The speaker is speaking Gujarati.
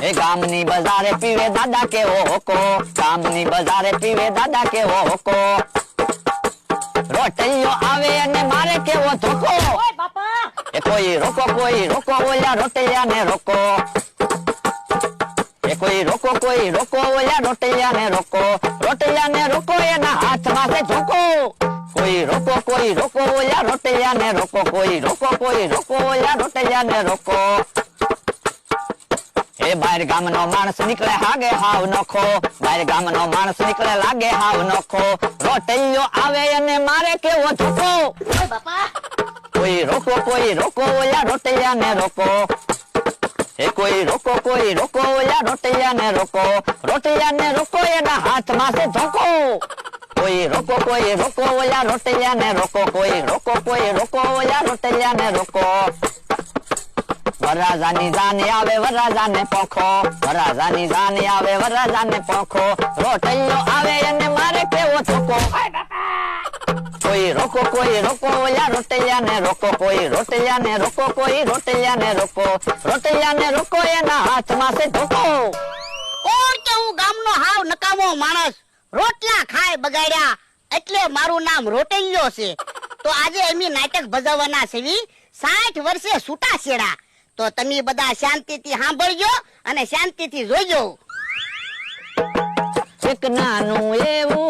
એ ગામની બજારે પીવે દાદા કેવો હોકો, ગામની બજારે પીવે દાદા કેવો હોકો, રોટલીઓ આવે અને મારે કેવો ધોકો, ઓય બાપા એ કોઈ રોકો ઓલા રોટલિયા ને રોકો, એ કોઈ રોકો ઓલા રોટલિયા ને રોકો એના હાથમાં છે ધોકો, કોઈ રોકો ઓલા રોટલિયા ને રોકો, કોઈ રોકો ઓલા રોટલિયા ને રોકો. એ બહાર ગામનો માણસ નીકળે હાગે હાવ નખો, બહાર ગામનો માણસ નીકળે લાગે હાવ નખો, રોટલીઓ આવે અને મારે કેવો ધોકો, ઓય બાપા કોઈ રોકો ઓલા રોટલિયા ને રોકો, એ કોઈ રોકો ઓલા રોટલિયા ને રોકો એના હાથમાં છે ધોકો, કોઈ રોકો ઓલા રોટલિયા ને રોકો, કોઈ રોકો ઓલા રોટલિયા ને રોકો. વરરાજાની જાને આવે વરરાજાને પોખો, વરરાજાની જાને આવે વરરાજાને પોખો, રોટલીઓ આવે અને મારે કેવો ધોકો, કોઈ રોકો ઓલા રોટલિયા ને રોકો, કોઈ રોટલિયા ને રોકો એના હાથમાં છે ધોકો. કોણ કે હું ગામનો હાવ નકામો માણસ, રોટલા ખાય બગાડ્યા એટલે મારું નામ રોટલિયો છે. તો આજે અમે નાટક ભજવવાના છે 60 વર્ષે છૂટા છેડા. તો તમે બધા શાંતિથી સાંભળજો અને શાંતિથી જોજો. એક નાનું એવું